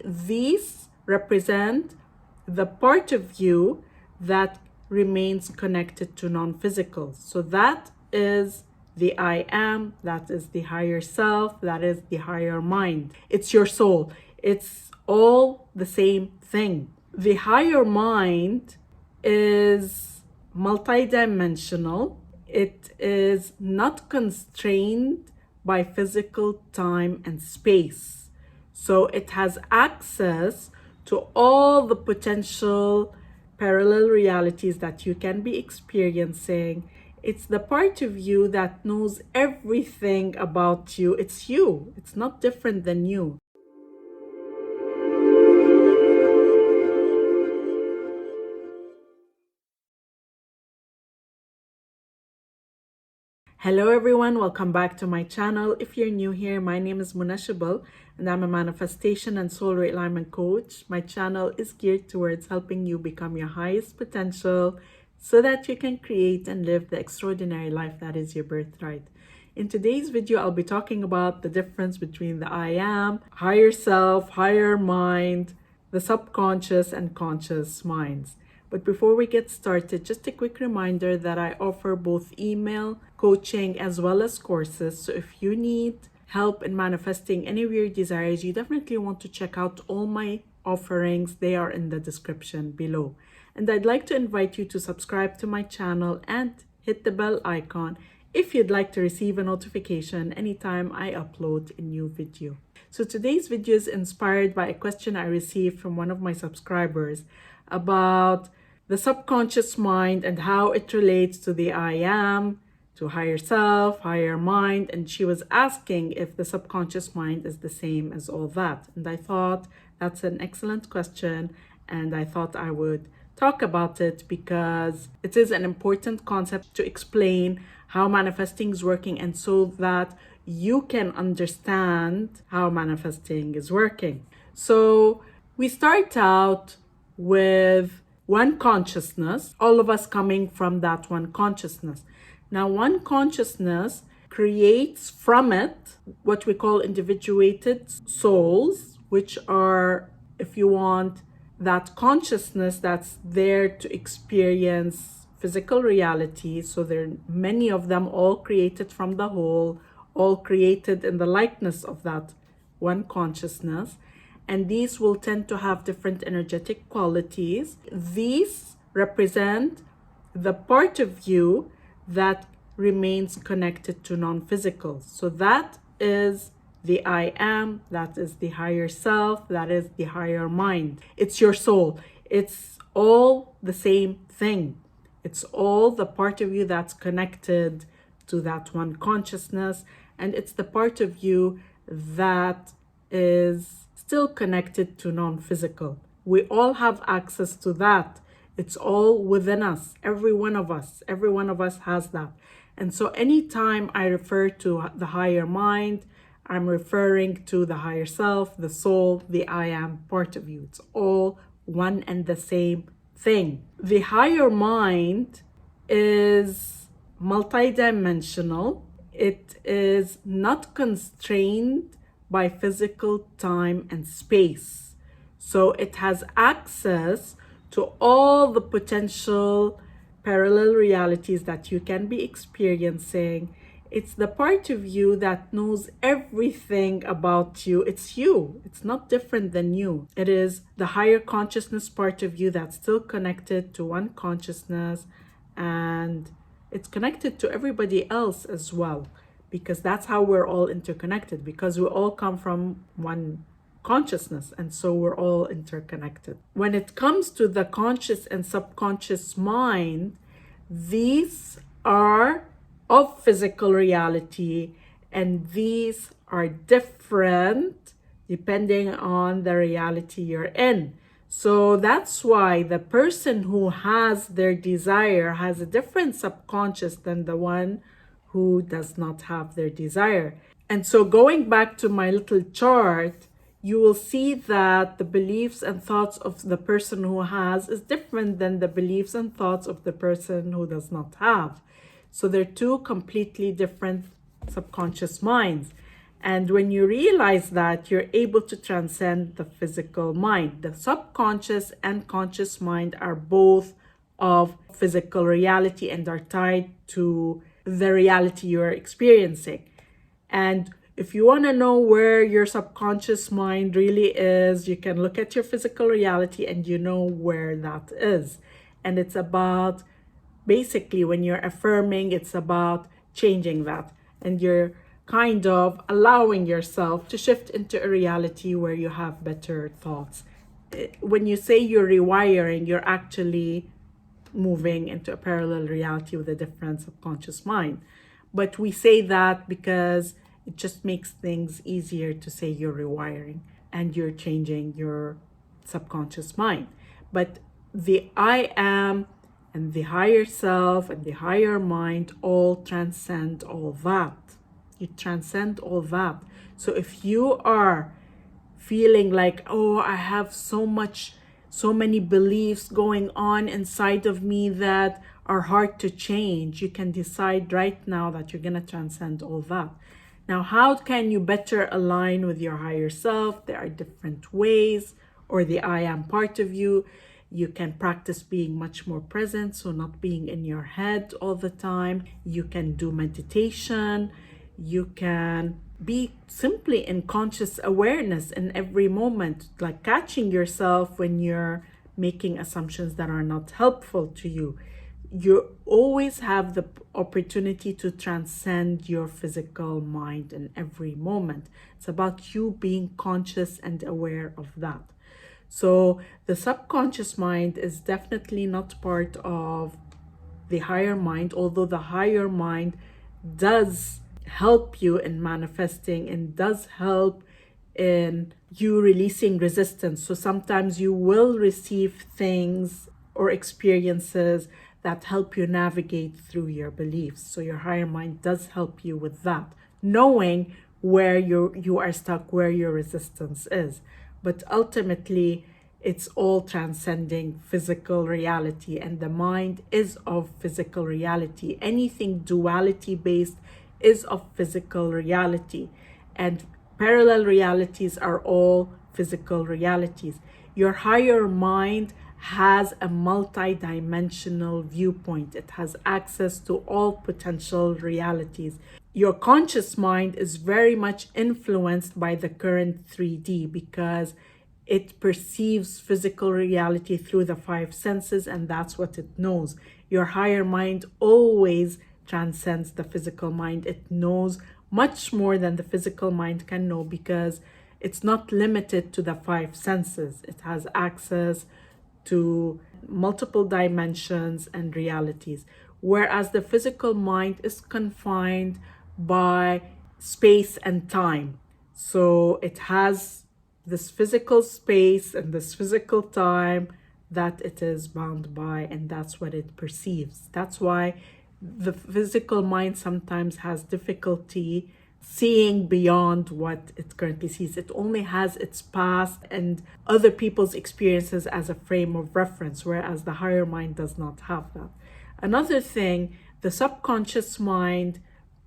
these represent the part of you that remains connected to non-physical. So that is the I am, that is the higher self, that is the higher mind. It's your soul. It's all the same thing. The higher mind is multidimensional. It is not constrained by physical time and space. So it has access to all the potential parallel realities that you can be experiencing. It's the part of you that knows everything about you. It's you. It's not different than you. Hello everyone, welcome back to my channel. If you're new here, my name is Irresistible and I'm a manifestation and soul realignment coach. My channel is geared towards helping you become your highest potential so that you can create and live the extraordinary life that is your birthright. In today's video, I'll be talking about the difference between the I am, higher self, higher mind, the subconscious and conscious minds. But before we get started, just a quick reminder that I offer both email coaching as well as courses. So if you need help in manifesting any of your desires, you definitely want to check out all my offerings. They are in the description below. And I'd like to invite you to subscribe to my channel and hit the bell icon if you'd like to receive a notification anytime I upload a new video. So today's video is inspired by a question I received from one of my subscribers about the subconscious mind and how it relates to the I am, to higher self, higher mind. And she was asking if the subconscious mind is the same as all that. And I thought that's an excellent question. And I thought I would talk about it because it is an important concept to explain how manifesting is working and so that you can understand how manifesting is working. So we start out with one consciousness, all of us coming from that one consciousness. Now, one consciousness creates from it what we call individuated souls, which are, if you want, that consciousness that's there to experience physical reality. So there are many of them, all created from the whole, all created in the likeness of that one consciousness. And these will tend to have different energetic qualities. These represent the part of you that remains connected to non-physical. So that is the I am, that is the higher self, that is the higher mind. It's your soul. It's all the same thing. It's all the part of you that's connected to that one consciousness. And it's the part of you that is still connected to non-physical. We all have access to that. It's all within us. Every one of us has that. And so anytime I refer to the higher mind, I'm referring to the higher self, the soul, the I am part of you. It's all one and the same thing. The higher mind is multidimensional. It is not constrained by physical time and space. So it has access to all the potential parallel realities that you can be experiencing. It's the part of you that knows everything about you. It's you. It's not different than you. It is the higher consciousness part of you that's still connected to one consciousness, and it's connected to everybody else as well, because that's how we're all interconnected, because we all come from one consciousness, and so we're all interconnected. When it comes to the conscious and subconscious mind, these are of physical reality, and these are different depending on the reality you're in. So that's why the person who has their desire has a different subconscious than the one who does not have their desire. And so going back to my little chart, you will see that the beliefs and thoughts of the person who has is different than the beliefs and thoughts of the person who does not have. So they're two completely different subconscious minds. And when you realize that, you're able to transcend the physical mind. The subconscious and conscious mind are both of physical reality and are tied to the reality you're experiencing. And if you want to know where your subconscious mind really is, you can look at your physical reality and you know where that is. And it's about, basically, when you're affirming, it's about changing that. And you're kind of allowing yourself to shift into a reality where you have better thoughts. When you say you're rewiring, you're actually moving into a parallel reality with a different subconscious mind. But we say that because it just makes things easier to say you're rewiring and you're changing your subconscious mind. But the I am and the higher self and the higher mind all transcend all that. You transcend all that. So if you are feeling like, oh, I have so many beliefs going on inside of me that are hard to change, you can decide right now that you're going to transcend all that. Now, how can you better align with your higher self? There are different ways, or the I am part of you. You can practice being much more present, so not being in your head all the time. You can do meditation. You can be simply in conscious awareness in every moment, like catching yourself when you're making assumptions that are not helpful to you. You always have the opportunity to transcend your physical mind in every moment. It's about you being conscious and aware of that. So the subconscious mind is definitely not part of the higher mind, although the higher mind does help you in manifesting and does help in you releasing resistance. So sometimes you will receive things or experiences that help you navigate through your beliefs. So your higher mind does help you with that, knowing where you are stuck, where your resistance is. But ultimately, it's all transcending physical reality, and the mind is of physical reality. Anything duality based is of physical reality, and parallel realities are all physical realities. Your higher mind has a multi-dimensional viewpoint. It has access to all potential realities. Your conscious mind is very much influenced by the current 3D because it perceives physical reality through the 5 senses, and that's what it knows. Your higher mind always transcends the physical mind. It knows much more than the physical mind can know because it's not limited to the 5 senses. It has access to multiple dimensions and realities, whereas the physical mind is confined by space and time. So it has this physical space and this physical time that it is bound by, and that's what it perceives. That's why the physical mind sometimes has difficulty seeing beyond what it currently sees. It only has its past and other people's experiences as a frame of reference, whereas the higher mind does not have that. Another thing, the subconscious mind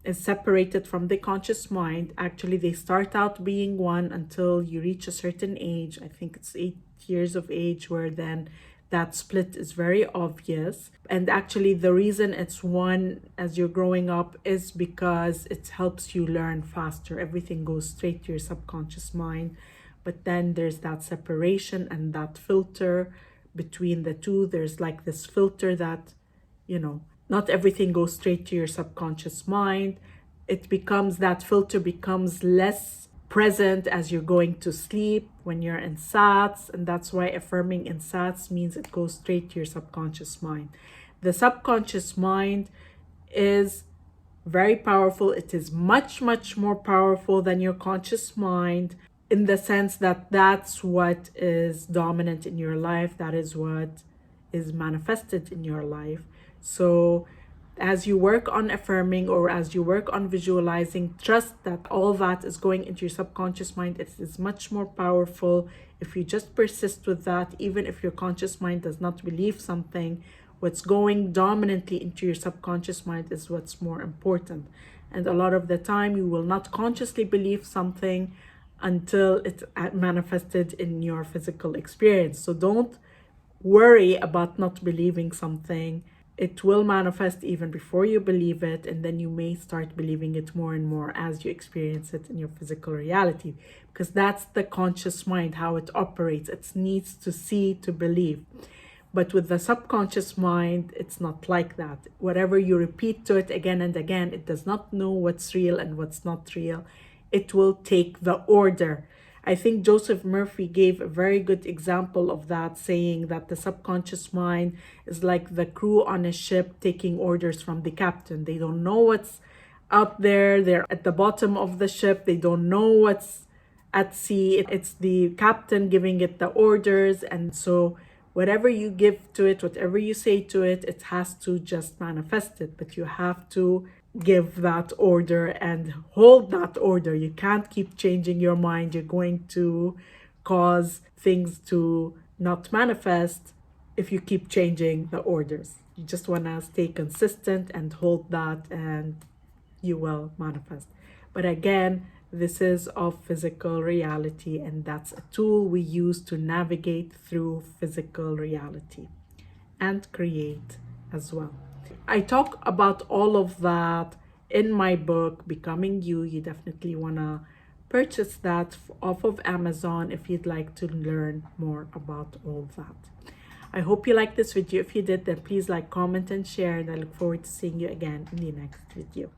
is separated from the conscious mind. Actually, they start out being one until you reach a certain age. I think it's 8 years of age, where then that split is very obvious. And actually, the reason it's one as you're growing up is because it helps you learn faster. Everything goes straight to your subconscious mind. But then there's that separation and that filter between the two. There's like this filter that, not everything goes straight to your subconscious mind. It becomes, that filter becomes less present as you're going to sleep, when you're in SATS, and that's why affirming in SATS means it goes straight to your subconscious mind. The subconscious mind is very powerful. It is much, much more powerful than your conscious mind, in the sense that that's what is dominant in your life. That is what is manifested in your life. So as you work on affirming, or as you work on visualizing, trust that all that is going into your subconscious mind. It is much more powerful if you just persist with that. Even if your conscious mind does not believe something, what's going dominantly into your subconscious mind is what's more important. And a lot of the time, you will not consciously believe something until it's manifested in your physical experience. So don't worry about not believing something. It will manifest even before you believe it, and then you may start believing it more and more as you experience it in your physical reality, because that's the conscious mind, how it operates. It needs to see to believe. But with the subconscious mind, it's not like that. Whatever you repeat to it again and again, it does not know what's real and what's not real. It will take the order. I think Joseph Murphy gave a very good example of that, saying that the subconscious mind is like the crew on a ship taking orders from the captain. They don't know what's out there. They're at the bottom of the ship. They don't know what's at sea. It's the captain giving it the orders. And so whatever you give to it, whatever you say to it, it has to just manifest it. But you have to give that order and hold that order. You can't keep changing your mind. You're going to cause things to not manifest if you keep changing the orders. You just want to stay consistent and hold that, and you will manifest. But again, this is of physical reality, and that's a tool we use to navigate through physical reality and create as well. I talk about all of that in my book, Becoming You. You definitely want to purchase that off of Amazon if you'd like to learn more about all that. I hope you liked this video. If you did, then please like, comment, and share. And I look forward to seeing you again in the next video.